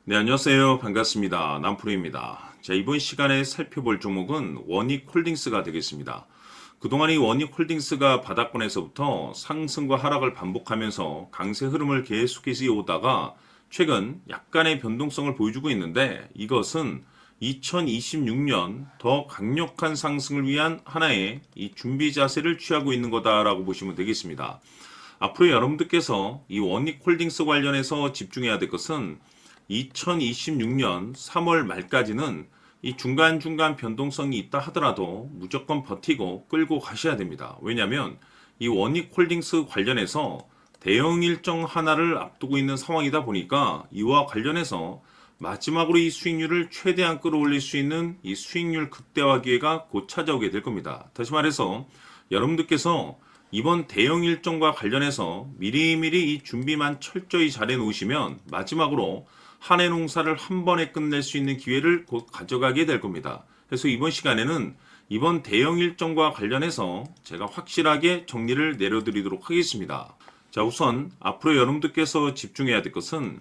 네, 안녕하세요. 반갑습니다. 남프로입니다. 자, 이번 시간에 살펴볼 종목은 원익홀딩스가 되겠습니다. 그동안 이 원익홀딩스가 바닥권에서부터 상승과 하락을 반복하면서 강세 흐름을 계속해서 이어오다가 최근 약간의 변동성을 보여주고 있는데 이것은 2026년 더 강력한 상승을 위한 하나의 이 준비 자세를 취하고 있는 거다라고 보시면 되겠습니다. 앞으로 여러분들께서 이 원익홀딩스 관련해서 집중해야 될 것은 2026년 3월 말까지는 이 중간중간 변동성이 있다 하더라도 무조건 버티고 끌고 가셔야 됩니다. 왜냐하면 이 원익홀딩스 관련해서 대형 일정 하나를 앞두고 있는 상황이다 보니까 이와 관련해서 마지막으로 이 수익률을 최대한 끌어올릴 수 있는 이 수익률 극대화 기회가 곧 찾아오게 될 겁니다. 다시 말해서 여러분들께서 이번 대형 일정과 관련해서 미리미리 이 준비만 철저히 잘해 놓으시면 마지막으로 한 해 농사를 한 번에 끝낼 수 있는 기회를 곧 가져가게 될 겁니다. 그래서 이번 시간에는 이번 대형 일정과 관련해서 제가 확실하게 정리를 내려드리도록 하겠습니다. 자, 우선 앞으로 여러분들께서 집중해야 될 것은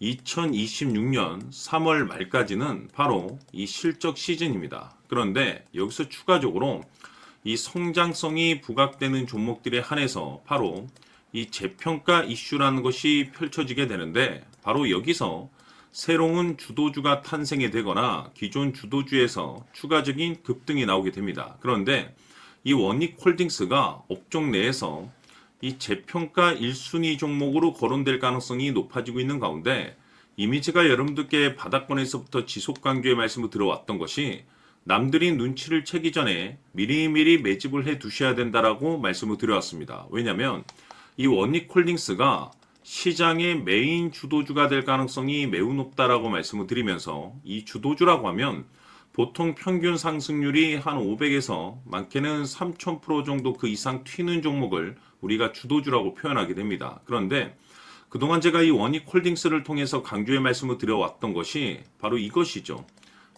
2026년 3월 말까지는 바로 이 실적 시즌입니다. 그런데 여기서 추가적으로 이 성장성이 부각되는 종목들에 한해서 바로 이 재평가 이슈라는 것이 펼쳐지게 되는데 바로 여기서 새로운 주도주가 탄생이 되거나 기존 주도주에서 추가적인 급등이 나오게 됩니다. 그런데 이 원익홀딩스가 업종 내에서 이 재평가 1순위 종목으로 거론될 가능성이 높아지고 있는 가운데 이미 제가 여러분들께 바닥권에서부터 지속 강조의 말씀을 들어왔던 것이 남들이 눈치를 채기 전에 미리미리 매집을 해 두셔야 된다라고 말씀을 드려왔습니다. 왜냐하면 이 원익홀딩스가 시장의 메인 주도주가 될 가능성이 매우 높다라고 말씀을 드리면서 이 주도주라고 하면 보통 평균 상승률이 한 500에서 많게는 3000% 정도 그 이상 튀는 종목을 우리가 주도주라고 표현하게 됩니다. 그런데 그동안 제가 이 원익홀딩스를 통해서 강조의 말씀을 드려왔던 것이 바로 이것이죠.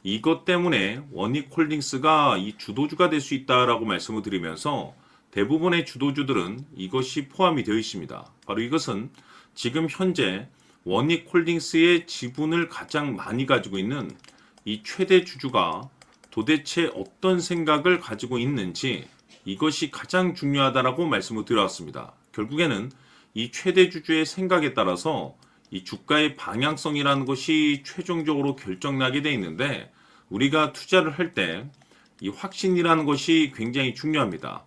이것 때문에 원익홀딩스가 이 주도주가 될 수 있다라고 말씀을 드리면서 대부분의 주도주들은 이것이 포함이 되어 있습니다. 바로 이것은 지금 현재 원익홀딩스의 지분을 가장 많이 가지고 있는 이 최대 주주가 도대체 어떤 생각을 가지고 있는지 이것이 가장 중요하다라고 말씀을 드려왔습니다. 결국에는 이 최대 주주의 생각에 따라서 이 주가의 방향성이라는 것이 최종적으로 결정나게 돼 있는데 우리가 투자를 할 때 이 확신이라는 것이 굉장히 중요합니다.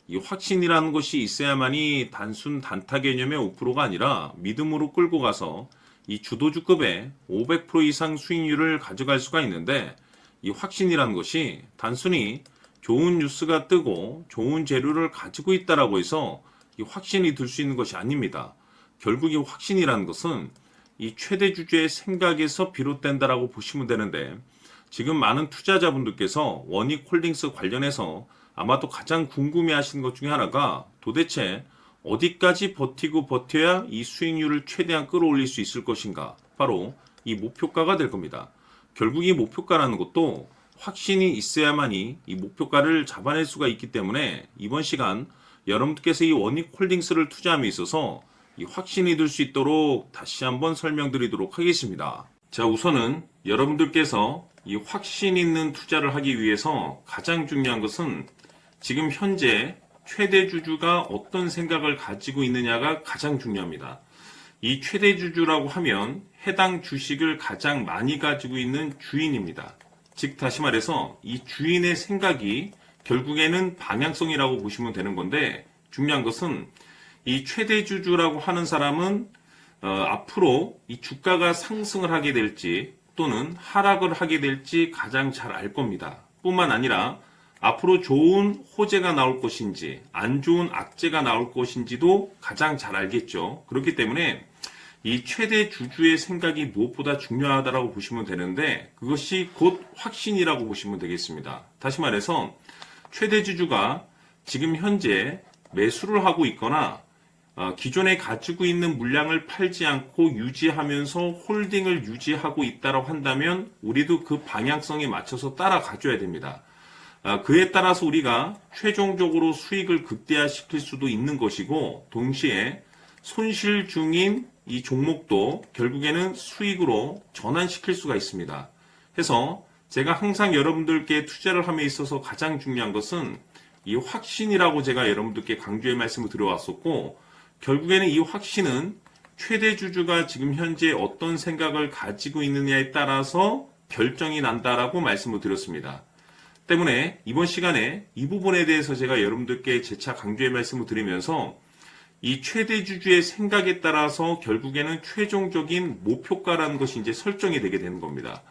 이 확신이라는 것이 있어야만이 단순 단타 개념의 5%가 아니라 믿음으로 끌고 가서 이 주도주급의 500% 이상 수익률을 가져갈 수가 있는데 이 확신이라는 것이 단순히 좋은 뉴스가 뜨고 좋은 재료를 가지고 있다라고 해서 이 확신이 들 수 있는 것이 아닙니다. 결국 이 확신이라는 것은 이 최대 주주의 생각에서 비롯된다라고 보시면 되는데 지금 많은 투자자분들께서 원익홀딩스 관련해서 아마도 가장 궁금해하시는 것 중에 하나가 도대체 어디까지 버티고 버텨야 이 수익률을 최대한 끌어올릴 수 있을 것인가? 바로 이 목표가가 될 겁니다. 결국 이 목표가라는 것도 확신이 있어야만이 이 목표가를 잡아낼 수가 있기 때문에 이번 시간 여러분께서 이 원익홀딩스를 투자함에 있어서 이 확신이 들 수 있도록 다시 한번 설명드리도록 하겠습니다. 자, 우선은 여러분들께서 이 확신 있는 투자를 하기 위해서 가장 중요한 것은 지금 현재 최대 주주가 어떤 생각을 가지고 있느냐가 가장 중요합니다. 이 최대 주주라고 하면 해당 주식을 가장 많이 가지고 있는 주인입니다. 즉 다시 말해서 이 주인의 생각이 결국에는 방향성이라고 보시면 되는 건데 중요한 것은 이 최대 주주라고 하는 사람은 앞으로 이 주가가 상승을 하게 될지 또는 하락을 하게 될지 가장 잘 알 겁니다. 뿐만 아니라 앞으로 좋은 호재가 나올 것인지 안 좋은 악재가 나올 것인지도 가장 잘 알겠죠. 그렇기 때문에 이 최대 주주의 생각이 무엇보다 중요하다고 보시면 되는데 그것이 곧 확신이라고 보시면 되겠습니다. 다시 말해서 최대 주주가 지금 현재 매수를 하고 있거나 기존에 가지고 있는 물량을 팔지 않고 유지하면서 홀딩을 유지하고 있다고 한다면 우리도 그 방향성에 맞춰서 따라가줘야 됩니다. 그에 따라서 우리가 최종적으로 수익을 극대화시킬 수도 있는 것이고 동시에 손실 중인 이 종목도 결국에는 수익으로 전환시킬 수가 있습니다. 해서 제가 항상 여러분들께 투자를 함에 있어서 가장 중요한 것은 이 확신이라고 제가 여러분들께 강조의 말씀을 드려왔었고, 결국에는 이 확신은 최대 주주가 지금 현재 어떤 생각을 가지고 있느냐에 따라서 결정이 난다라고 말씀을 드렸습니다. 때문에 이번 시간에 이 부분에 대해서 제가 여러분들께 재차 강조의 말씀을 드리면서 이 최대 주주의 생각에 따라서 결국에는 최종적인 목표가라는 것이 이제 설정이 되게 되는 겁니다.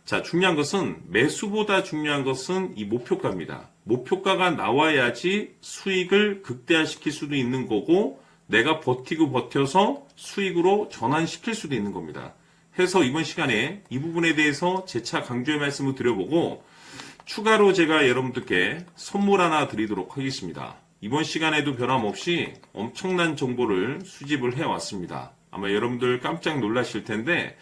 자, 중요한 것은 매수보다 중요한 것은 이 목표가입니다. 목표가가 나와야지 수익을 극대화시킬 수도 있는 거고 내가 버티고 버텨서 수익으로 전환시킬 수도 있는 겁니다. 해서 이번 시간에 이 부분에 대해서 재차 강조의 말씀을 드려보고 추가로 제가 여러분들께 선물 하나 드리도록 하겠습니다. 이번 시간에도 변함없이 엄청난 정보를 수집을 해왔습니다. 아마 여러분들 깜짝 놀라실 텐데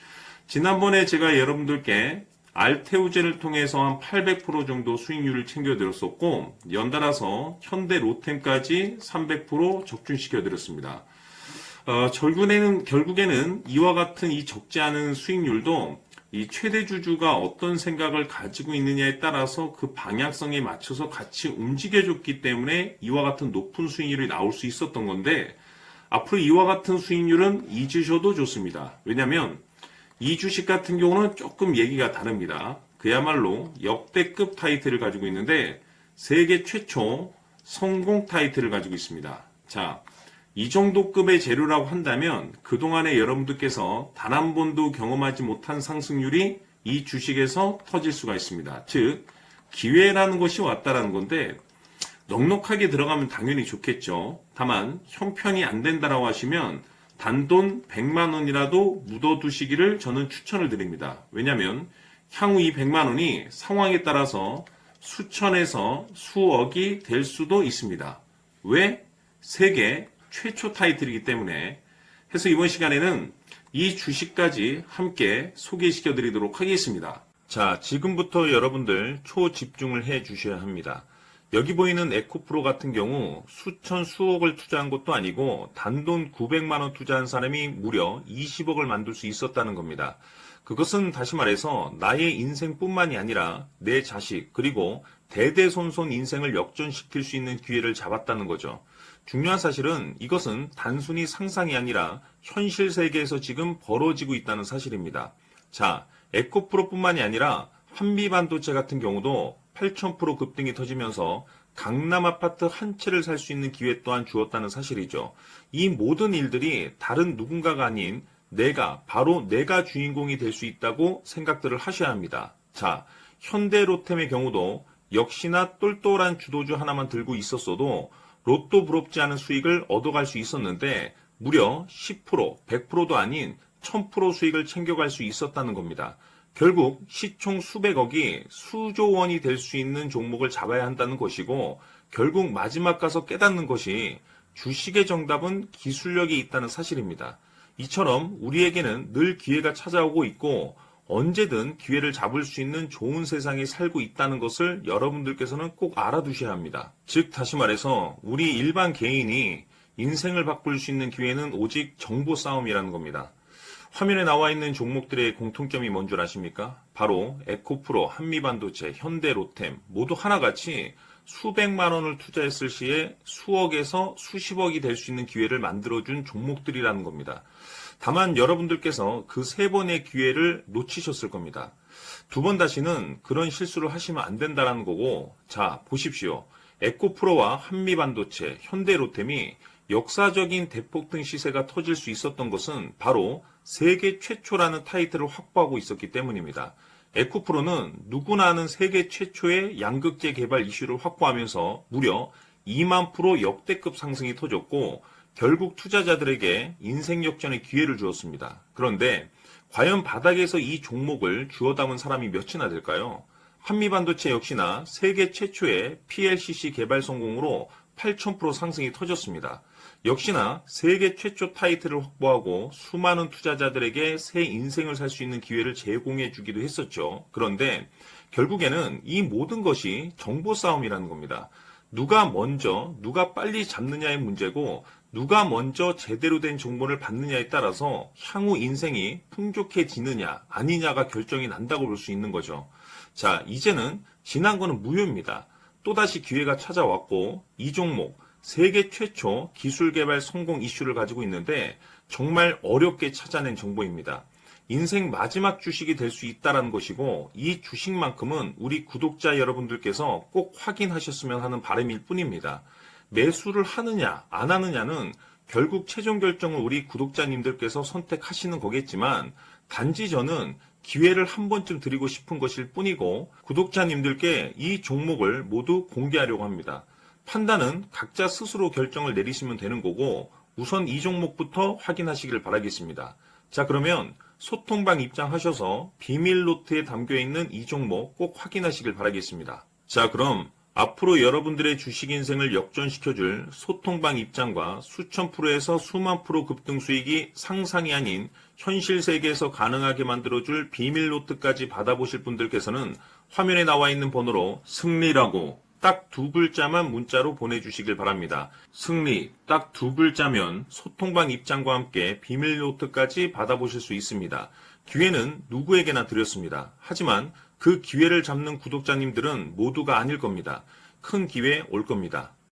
지난번에 제가 여러분들께 알테우제를 통해서 한 800% 정도 수익률을 챙겨드렸었고 연달아서 현대 로템까지 300% 적중시켜드렸습니다. 결국에는 이와 같은 이 적지 않은 수익률도 이 최대 주주가 어떤 생각을 가지고 있느냐에 따라서 그 방향성에 맞춰서 같이 움직여줬기 때문에 이와 같은 높은 수익률이 나올 수 있었던 건데 앞으로 이와 같은 수익률은 잊으셔도 좋습니다. 왜냐하면 이 주식 같은 경우는 조금 얘기가 다릅니다. 그야말로 역대급 타이틀을 가지고 있는데 세계 최초 성공 타이틀을 가지고 있습니다. 자, 이 정도 급의 재료라고 한다면 그동안에 여러분들께서 단 한 번도 경험하지 못한 상승률이 이 주식에서 터질 수가 있습니다. 즉 기회라는 것이 왔다라는 건데 넉넉하게 들어가면 당연히 좋겠죠. 다만 형편이 안 된다라고 하시면 단돈 100만 원이라도 묻어두시기를 저는 추천을 드립니다. 왜냐하면 향후 이 100만 원이 상황에 따라서 수천에서 수억이 될 수도 있습니다. 왜? 세계 최초 타이틀이기 때문에. 해서 이번 시간에는 이 주식까지 함께 소개시켜 드리도록 하겠습니다. 자, 지금부터 여러분들 초집중을 해 주셔야 합니다. 여기 보이는 에코프로 같은 경우 수천 수억을 투자한 것도 아니고 단돈 900만 원 투자한 사람이 무려 20억을 만들 수 있었다는 겁니다. 그것은 다시 말해서 나의 인생뿐만이 아니라 내 자식 그리고 대대손손 인생을 역전시킬 수 있는 기회를 잡았다는 거죠. 중요한 사실은 이것은 단순히 상상이 아니라 현실 세계에서 지금 벌어지고 있다는 사실입니다. 자, 에코프로뿐만이 아니라 한미반도체 같은 경우도 8,000% 급등이 터지면서 강남 아파트 한 채를 살 수 있는 기회 또한 주었다는 사실이죠. 이 모든 일들이 다른 누군가가 아닌 바로 내가 주인공이 될 수 있다고 생각들을 하셔야 합니다. 자, 현대로템의 경우도 역시나 똘똘한 주도주 하나만 들고 있었어도 로또 부럽지 않은 수익을 얻어갈 수 있었는데 무려 10%, 100%도 아닌 1000% 수익을 챙겨갈 수 있었다는 겁니다. 결국 시총 수백억이 수조 원이 될 수 있는 종목을 잡아야 한다는 것이고 결국 마지막 가서 깨닫는 것이 주식의 정답은 기술력이 있다는 사실입니다. 이처럼 우리에게는 늘 기회가 찾아오고 있고 언제든 기회를 잡을 수 있는 좋은 세상에 살고 있다는 것을 여러분들께서는 꼭 알아두셔야 합니다. 즉 다시 말해서 우리 일반 개인이 인생을 바꿀 수 있는 기회는 오직 정보 싸움이라는 겁니다. 화면에 나와 있는 종목들의 공통점이 뭔 줄 아십니까? 바로 에코프로, 한미반도체, 현대로템 모두 하나같이 수백만 원을 투자했을 시에 수억에서 수십억이 될 수 있는 기회를 만들어준 종목들이라는 겁니다. 다만 여러분들께서 그 세 번의 기회를 놓치셨을 겁니다. 두 번 다시는 그런 실수를 하시면 안 된다는 거고, 자 보십시오. 에코프로와 한미반도체, 현대로템이 역사적인 대폭등 시세가 터질 수 있었던 것은 바로 세계 최초라는 타이틀을 확보하고 있었기 때문입니다. 에코프로는 누구나 아는 세계 최초의 양극재 개발 이슈를 확보하면서 무려 2만 % 역대급 상승이 터졌고 결국 투자자들에게 인생 역전의 기회를 주었습니다. 그런데 과연 바닥에서 이 종목을 주워 담은 사람이 몇이나 될까요? 한미반도체 역시나 세계 최초의 PLCC 개발 성공으로 8,000% 상승이 터졌습니다. 역시나 세계 최초 타이틀을 확보하고 수많은 투자자들에게 새 인생을 살 수 있는 기회를 제공해 주기도 했었죠. 그런데 결국에는 이 모든 것이 정보 싸움이라는 겁니다. 누가 먼저, 누가 빨리 잡느냐의 문제고 누가 먼저 제대로 된 정보를 받느냐에 따라서 향후 인생이 풍족해지느냐 아니냐가 결정이 난다고 볼 수 있는 거죠. 자, 이제는 지난 거는 무효입니다. 또다시 기회가 찾아왔고 이 종목 세계 최초 기술 개발 성공 이슈를 가지고 있는데 정말 어렵게 찾아낸 정보입니다. 인생 마지막 주식이 될 수 있다는 것이고 이 주식만큼은 우리 구독자 여러분들께서 꼭 확인하셨으면 하는 바람일 뿐입니다. 매수를 하느냐 안 하느냐는 결국 최종 결정을 우리 구독자님들께서 선택하시는 거겠지만 단지 저는 기회를 한 번쯤 드리고 싶은 것일 뿐이고 구독자님들께 이 종목을 모두 공개하려고 합니다. 판단은 각자 스스로 결정을 내리시면 되는 거고 우선 이 종목부터 확인하시길 바라겠습니다. 자, 그러면 소통방 입장하셔서 비밀 노트에 담겨있는 이 종목 꼭 확인하시길 바라겠습니다. 자, 그럼 앞으로 여러분들의 주식 인생을 역전시켜줄 소통방 입장과 수천 프로에서 수만 프로 급등 수익이 상상이 아닌 현실 세계에서 가능하게 만들어줄 비밀 노트까지 받아보실 분들께서는 화면에 나와 있는 번호로 승리라고 딱 두 글자만 문자로 보내주시길 바랍니다. 승리 딱 두 글자면 소통방 입장과 함께 비밀 노트까지 받아보실 수 있습니다. 기회는 누구에게나 드렸습니다. 하지만 그 기회를 잡는 구독자님들은 모두가 아닐 겁니다. 큰 기회 올 겁니다.